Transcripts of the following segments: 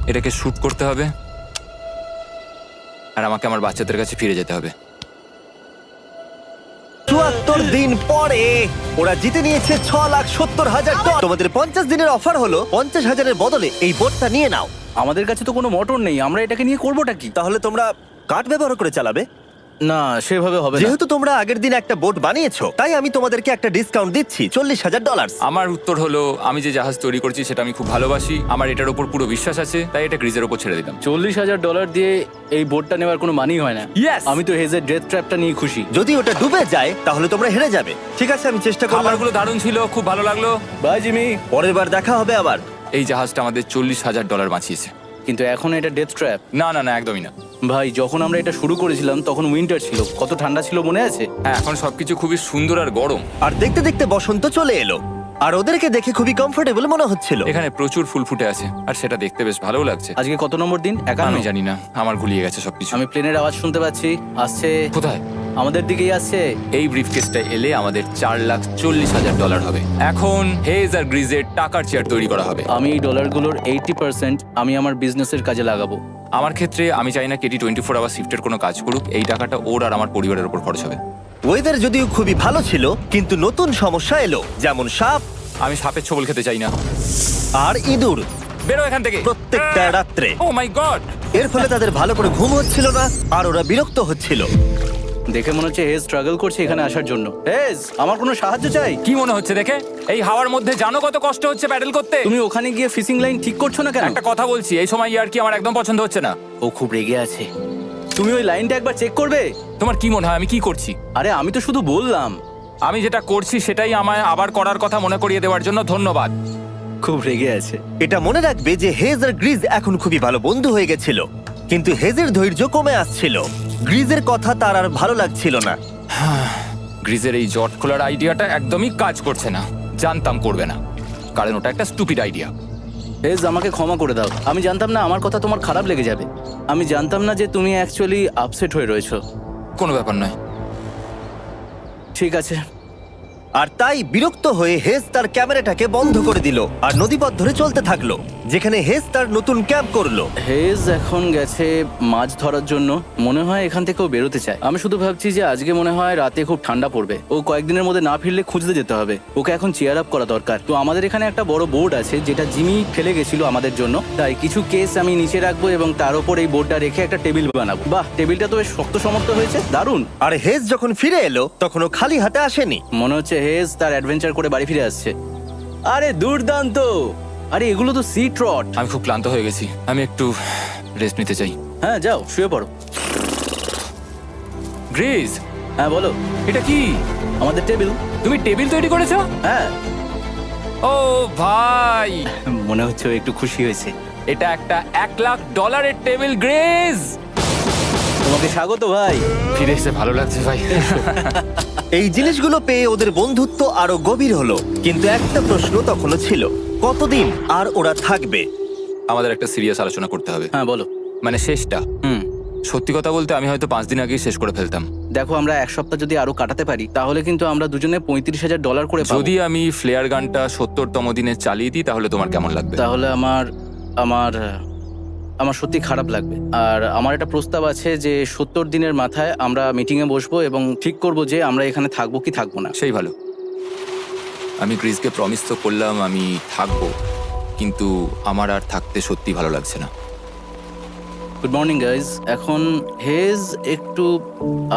এটাকে শুট করতে হবে আর আমাকে আমার বাচ্চাদের কাছে ফিরে যেতে হবে। ৭৪ দিন পরে ওরা জিতে নিয়েছে ৬,৭০,০০০ $। তোমাদের 50 দিনের অফার হলো 50,000-এর বদলে এই বোটটা নিয়ে নাও। আমাদের কাছে তো কোনো মোটর নেই, আমরা এটাকে নিয়ে করবোটা কি? তাহলে তোমরা কাঠ ব্যবহার করে চালাবে। না, সেভাবে হবে না। যেহেতু তোমরা আগের দিন একটা বোট বানিয়েছো, তাই আমি তোমাদেরকে একটা ডিসকাউন্ট দিচ্ছি, $40,000। আমার উত্তর হলো, আমি যে জাহাজ তৈরি করছি সেটা আমি খুব ভালোবাসি, আমার এটার উপর পুরো বিশ্বাস আছে, তাই এটা গ্রিজের উপর ছেড়ে দিলাম। $40,000 দিয়ে এই বোটটা নেওয়ার কোনো মানেই হয় না। Yes! আমি তো হেজের ডেথ ট্র্যাপটা নিয়ে খুশি। যদি ওটা ডুবে যায় তাহলে তোমরা হেরে যাবে। ঠিক আছে, আমি চেষ্টা করলাম। খাবারগুলো দারুণ ছিল, খুব ভালো লাগলো। Bye Jimmy. পরের বার দেখা হবে আবার। এই জাহাজটা আমাদের $40,000 বাঁচিয়েছে। কিন্তু এখন এটা ডেথ ট্র্যাপ। না না না, একদমই না। ভাই, যখন আমরা এটা শুরু করেছিলাম তখন উইন্টার ছিল, কত ঠান্ডা ছিল মনে আছে? হ্যাঁ, এখন সবকিছু খুবই সুন্দর আর গরম। আর দেখতে দেখতে বসন্ত চলে এলো, আর ওদেরকে দেখে খুবই কমফোর্টেবল মনে হচ্ছিল। এখানে প্রচুর ফুল ফুটে আছে আর সেটা দেখতে বেশ ভালোও লাগছে। আজকে কত নম্বর দিন? আমি 51। জানি না, আমার গুলিয়ে গেছে সবকিছু। আমি প্লেনের আওয়াজ শুনতে পাচ্ছি, আসছে। কোথায়? আমাদের দিকেই আসছে। এই ব্রিফকেসটা এলে আমাদের $4,40,000 হবে। এখন হেজ আর গ্রিজের টাকার চেয়ার তৈরি করা হবে। আমি এই ডলারগুলোর 80% আমি আমার বিজনেসের কাজে লাগাবো। আমার ক্ষেত্রে আমি চাই না কেটি 24 আওয়ার শিফটের কোনো কাজ করুক। এই টাকাটা ওর আর আমার পরিবারের উপর খরচ হবে। ওয়েদার যদিও খুবই ভালো ছিল, কিন্তু নতুন সমস্যা এলো, যেমন সাপ আমি সাপের ছোবল খেতে চাই না। আর ইঁদুর বেরো এখান থেকে প্রত্যেকটা রাত্রে। ও মাই গড! এর ফলে তাদের ভালো করে ঘুম হচ্ছিল না, আর ওরা বিরক্ত হচ্ছিল। দেখে মনে হচ্ছে হেজ স্ট্রাগল করছে এখানে আসার জন্য। হেজ, আমার কোনো সাহায্য চাই? কি মনে হচ্ছে দেখে? এই হাওয়ার মধ্যে জানো কত কষ্ট হচ্ছে প্যাডেল করতে? তুমি ওখানে গিয়ে ফিশিং লাইন ঠিক করছো না কেন? একটা কথা বলছি, এই সময় ইয়ার কি আমার একদম পছন্দ হচ্ছে না। ও খুব রেগে আছে। তুমি ওই লাইনটা একবার চেক করবে? তোমার কি মনে হয় আমি কি করছি? আরে আমি তো শুধু বললাম। আমি যেটা করছি সেটাই আমায় আবার করার কথা মনে করিয়ে দেওয়ার জন্য ধন্যবাদ। খুব রেগে আছে। এটা মনে রাখবে যে হেজ আর গ্রিজ এখন খুবই ভালো বন্ধু হয়ে গেছিল, কিন্তু হেজের ধৈর্য কমে আসছিল। গ্রিজের কথা তার আর ভালো লাগছিল না। গ্রিজের এই জট খোলার আইডিয়াটা একদমই কাজ করছে না। জানতাম করবে না, কারণ ওটা একটা স্টুপিড আইডিয়া। হেজ, আমাকে ক্ষমা করে দাও। আমি জানতাম না আমার কথা তোমার খারাপ লেগে যাবে। আমি জানতাম না যে তুমি অ্যাকচুয়ালি আপসেট হয়ে রয়েছো। কোনো ব্যাপার নয়। ঠিক আছে। আর তাই বিরক্ত হয়ে হেজ তার ক্যামেরাটাকে বন্ধ করে দিল আর নদীপথ ধরে চলতে থাকলো, যেখানে হেজ তার নতুন ক্যাম্প করলো। হেজ এখন গেছে মাছ ধরার জন্য। মনে হয় এখান থেকেও বেরোতে চায়। আমি শুধু ভাবছি যে আজকে মনে হয় রাতে খুব ঠান্ডা পড়বে। ও কয়েকদিনের মধ্যে না ফিরলে খুঁজতে যেতে হবে। ওকে এখন চেয়ার আপ করা দরকার। তো আমাদের এখানে একটা বড় বোর্ড আছে যেটা জিমি ফেলে গেছিল আমাদের জন্য, তাই কিছু কেস আমি নিচে রাখবো এবং তার উপর এই বোর্ডটা রেখে একটা টেবিল বানাবো। বাহ, টেবিলটা তো বেশ শক্ত সমর্থ হয়েছে, দারুণ। আর হেজ যখন ফিরে এলো তখন ও খালি হাতে আসেনি। মনে হচ্ছে হেজ তার অ্যাডভেঞ্চার করে বাড়ি ফিরে আসছে। আরে দুর্দান্ত! আরে এগুলো তো সি ট্রট। আমি খুব ক্লান্ত হয়ে গেছি, আমি একটু রেস্ট নিতে চাই। হ্যাঁ, যাও শুয়ে পড়ো। গ্রিজ, হ্যাঁ বলো। এটা কি? আমাদের টেবিল। তুমি টেবিল তৈরি করেছো? হ্যাঁ। ও ভাই, মনে হচ্ছে ও একটু খুশি হয়েছে। এটা একটা $1,00,000 টেবিল। গ্রিজ, তোমাকে স্বাগত ভাই। ফিরে এসে ভালো লাগছে ভাই। এই জিনিসগুলো পেয়ে ওদের বন্ধুত্ব আরো গভীর হলো, কিন্তু একটা প্রশ্ন তখনও ছিল, কতদিন আর ওরা থাকবে? আমাদের একটা সিরিয়াস আলোচনা করতে হবে। হ্যাঁ বলো। মানে শেষটা। সত্যি কথা বলতে আমি হয়তো 5 দিন আগেই শেষ করে ফেলতাম। দেখো, আমরা 1 সপ্তাহ যদি আরো কাটাতে পারি তাহলে কিন্তু আমরা দুজনে $35,000 করে পাবো। যদি আমি ফ্লেয়ার গানটা 70তম দিনে চালিয়ে দিই তাহলে তোমার কেমন লাগবে? তাহলে আমার সত্যি খারাপ লাগবে। আর আমার একটা প্রস্তাব আছে যে 70 দিনের মাথায় আমরা মিটিং এ বসবো এবং ঠিক করব যে আমরা এখানে থাকবো কি থাকবো না। সেই ভালো। আমি গ্রিজকে প্রমিস তো করলাম আমি থাকবো, কিন্তু আমার আর থাকতে সত্যি ভালো লাগছে না। Good morning guys. এখন হেজ একটু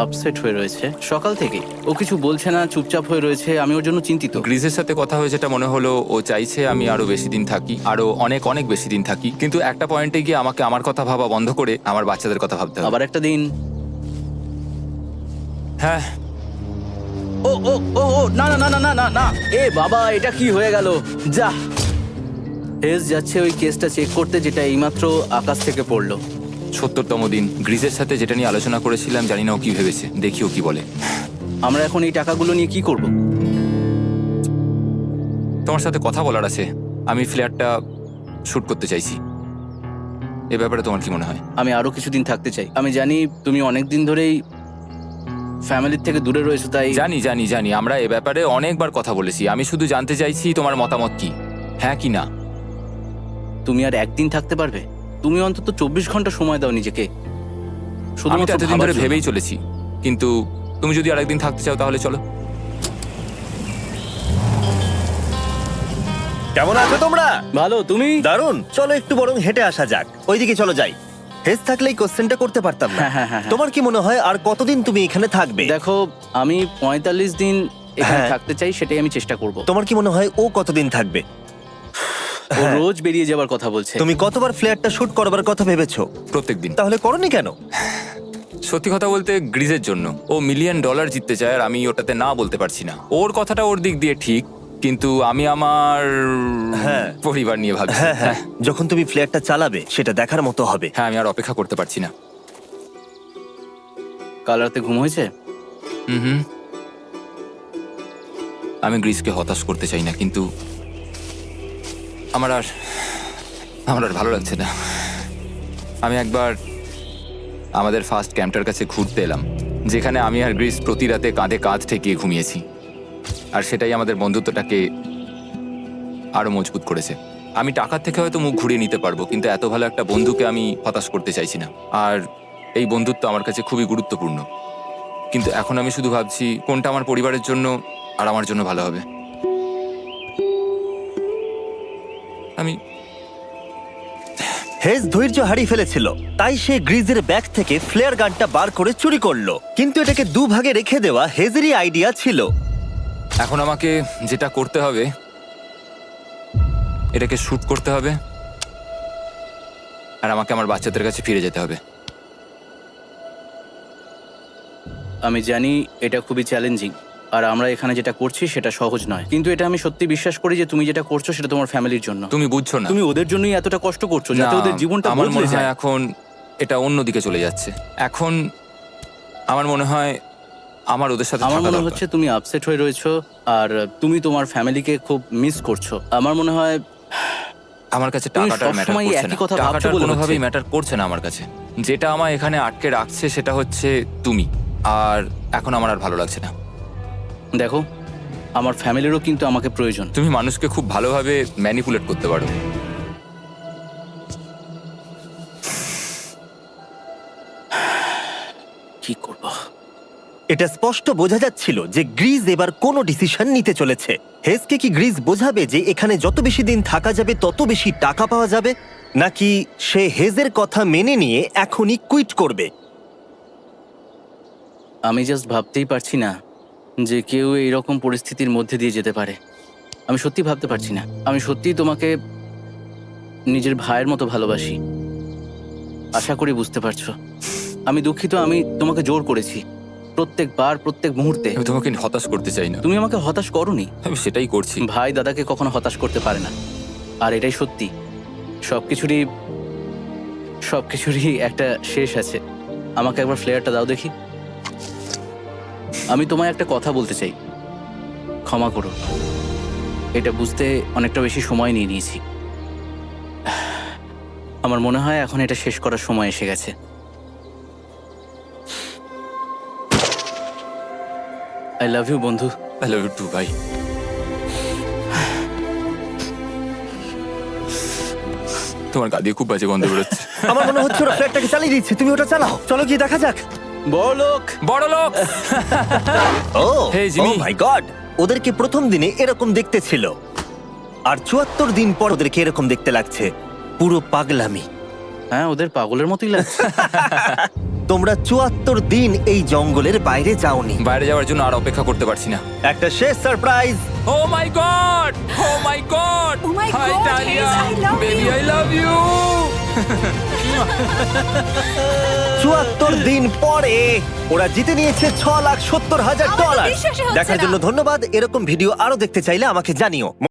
আপসেট হয়ে রয়েছে সকাল থেকেই। ও কিছু বলছে না, চুপচাপ হয়ে রয়েছে। আমি ওর জন্য চিন্তিত। গ্রিজের সাথে কথা হয়ে যেটা মনে হলো, ও চাইছে আমি আরো বেশি দিন থাকি, আরো অনেক অনেক বেশি দিন থাকি, কিন্তু একটা পয়েন্টে গিয়ে আমাকে আমার কথা ভাবা বন্ধ করে আমার বাচ্চাদের কথা ভাবতে হবে। আবার একটা দিন। হ্যাঁ। ও ও ও ও না না না না না না না, এ বাবা, এটা কি হয়ে গেল? যা। হেজ যাচ্ছে ওই কেসটা চেক করতে যেটা এইমাত্র আকাশ থেকে পড়লো। 70তম দিন। গ্রিজের সাথে যেটা নিয়ে আলোচনা করেছিলাম, জানি না ও কি ভেবেছে, দেখি ও কি বলে। আমরা এখন এই টাকাগুলো নিয়ে কি করব? তোমার সাথে কথা বলার আছে। আমি ফ্ল্যাটটা শুট করতে চাইছি। এ ব্যাপারে তোমার কি মনে হয়? আমি আরো কিছুদিন থাকতে চাই। আমি জানি তুমি অনেক দিন ধরেই ফ্যামিলির থেকে দূরে রয়েছো, তাই জানি জানি জানি, আমরা এ ব্যাপারে অনেকবার কথা বলেছি। আমি শুধু জানতে চাইছি তোমার মতামত কি, হ্যাঁ কি না। তুমি আর একদিন থাকতে পারবে? তুমি অন্তত 24 ঘন্টা সময় দাও নিজেকে আমি তো শুধুমাত্র এতদিন ভাবার ধরে জন্য। ভেবেই চলেছি, কিন্তু তুমি যদি আরেকদিন থাকতে চাও তাহলে চলো। কেমন আছো তোমরা? ভালো, তুমি? দারুণ। চলো একটু বরং হেঁটে আসা যাক, ওইদিকে চলো যাই। হেজ থাকলে এই কোশ্চেনটা করতে পারতাম না। হ্যাঁ। তোমার কি মনে হয় আর কতদিন তুমি এখানে থাকবে? দেখো, আমি 45 দিন এখানে হ্যাঁ। থাকতে চাই, সেটাই আমি চেষ্টা করব। তোমার কি মনে হয় ও কতদিন থাকবে? ও রোজ বেরিয়ে যাবার কথা বলছে। তুমি কতবার ফ্লেয়ারটা শুট করবার কথা ভেবেছো? প্রত্যেকদিন। তাহলে করনি কেন? সত্যি কথা বলতে গ্রিজের জন্য। ও $1 মিলিয়ন জিততে চায় আর আমি ওটাতে না বলতে পারছি না। ওর কথাটা ওর দিক দিয়ে ঠিক, কিন্তু আমি আমার হ্যাঁ। পরিবার নিয়ে ভাবছি। হ্যাঁ, যখন তুমি ফ্লেয়ারটা চালাবে সেটা দেখার মতো হবে। হ্যাঁ, আমি আর অপেক্ষা করতে পারছি না। কাল রাতে ঘুম হয়েছে? হুম। আমি গ্রিসকে হতাশ করতে চাই না, কিন্তু আমার আর ভালো লাগছে না। আমি একবার আমাদের ফার্স্ট ক্যাম্পটার কাছে ঘুরতে এলাম, যেখানে আমি আর গ্রিস প্রতি রাতে কাঁধে কাঁধ ঠেকিয়ে ঘুমিয়েছি, আর সেটাই আমাদের বন্ধুত্বটাকে আরো মজবুত করেছে। আমি টাকার থেকে হয়তো মুখ ঘুরিয়ে নিতে পারবো, কিন্তু এত ভালো একটা বন্ধুকে আমি হতাশ করতে চাইছি না। আর এই বন্ধুত্ব আমার কাছে খুবই গুরুত্বপূর্ণ। কিন্তু এখন আমি শুধু ভাবছি কোনটা আমার পরিবারের জন্য আর আমার জন্য ভালো হবে। আমি হেজ ধৈর্য হারিয়ে ফেলেছিল, তাই সে গ্রিজের ব্যাগ থেকে ফ্লেয়ার গানটা বার করে চুরি করলো। কিন্তু এটাকে দুভাগে রেখে দেওয়া হেজেরই আইডিয়া ছিল। এখন আমাকে যেটা করতে হবে, এটাকে শুট করতে হবে, আর আমাকে আমার বাচ্চাদের কাছে ফিরে যেতে হবে। আমি জানি এটা খুবই চ্যালেঞ্জিং, আর আমরা এখানে যেটা করছি সেটা সহজ নয়, কিন্তু এটা আমি সত্যি বিশ্বাস করি যে তুমি যেটা করছো সেটা তোমার ফ্যামিলির জন্য। তুমি বুঝছো না, তুমি ওদের জন্যই এতটা কষ্ট করছো, যাতে না, ওদের জীবনটা আমার বদলে মনে হয় যায়। এখন এটা অন্যদিকে চলে যাচ্ছে। এখন আমার মনে হয় আমার ওদের সাথে আমার থাকা মনে দরকার। হচ্ছে তুমি আপসেট হয়ে রয়েছো, আর তুমি তোমার ফ্যামিলিকে খুব মিস করছো। আমার মনে হয় আমার কাছে তুমি টাকাটা ম্যাটার সবসময় করছে না। একই কথা ভাবছো টাকাটা বলে কোনোভাবেই হচ্ছে। ম্যাটার করছে না আমার কাছে। যেটা আমায় এখানে আটকে রাখছে সেটা হচ্ছে তুমি, আর এখন আমার আর ভালো লাগছে না। দেখো, আমার ফ্যামিলিরও কিন্তু আমাকে প্রয়োজন। তুমি মানুষকে খুব ভালোভাবে ম্যানিপুলেট করতে পারো। কি করব? এটা স্পষ্ট বোঝা যাচ্ছিল যে গ্রিজ এবার কোনো ডিসিশন নিতে চলেছে। হেজকে কি গ্রিজ বোঝাবে যে এখানে যত বেশি দিন থাকা যাবে তত বেশি টাকা পাওয়া যাবে, নাকি সে হেজের কথা মেনে নিয়ে এখনই কুইট করবে? আমি জাস্ট ভাবতেই পারছি না যে কেউ এইরকম পরিস্থিতির মধ্যে দিয়ে যেতে পারে। আমি সত্যি ভাবতে পারছি না। আমি সত্যিই তোমাকে নিজের ভাইয়ের মতো ভালোবাসি। আশা করি বুঝতে পারছো। আমি দুঃখিত, আমি তোমাকে জোর করেছি প্রত্যেকবার, প্রত্যেক মুহূর্তে। আমি তোমাকে হতাশ করতে চাই না, তুমি আমাকে হতাশ করোনি। আমি সেটাই করছি। ভাই দাদাকে কখনো হতাশ করতে পারে না, আর এটাই সত্যি। সবকিছুরই একটা শেষ আছে। আমাকে একবার ফ্লেয়ারটা দাও দেখি। আমি তোমায় একটা কথা বলতে চাই, ক্ষমা করো। এটা বুঝতে অনেকটা বেশি সময় নিয়ে নিয়েছি। আমার মনে হয় এখন এটা শেষ করার সময় এসে গেছে। আই লাভ ইউ বন্ধু। আই লাভ ইউ টু ভাই। তোমার গা দিয়ে খুব বাজে গন্ধ বেরোচ্ছে। আমার মনে হচ্ছে ওরা ফ্ল্যাটটাকে চালিয়ে দিচ্ছে। তুমি ওটা চালাও, চলো গিয়ে দেখা যাক। বড়লোক। বড় লোক। ও Hey, Jimmy. মাই গড, ওদেরকে প্রথম দিনে এরকম দেখতে ছিল, আর 74 দিন পর ওদেরকে এরকম দেখতে লাগছে। পুরো পাগলামি। হ্যাঁ, ওদের পাগলের মতোই লাগছে। তোমরা 74 দিন এই জঙ্গলের বাইরে যাওনি। বাইরে যাওয়ার জন্য আর অপেক্ষা করতে পারছি না। একটা শেষ surprise. Oh my god, oh my god, Oh my hi God, টালিয়া, Hayes, I love baby you. I love you. 74 দিন পরে ওরা জিতে নিয়েছে $6,70,000। আমার তো বিশ্বাসই হচ্ছে দেখার না। জন্য ধন্যবাদ। এরকম ভিডিও আরো দেখতে চাইলে আমাকে জানিও।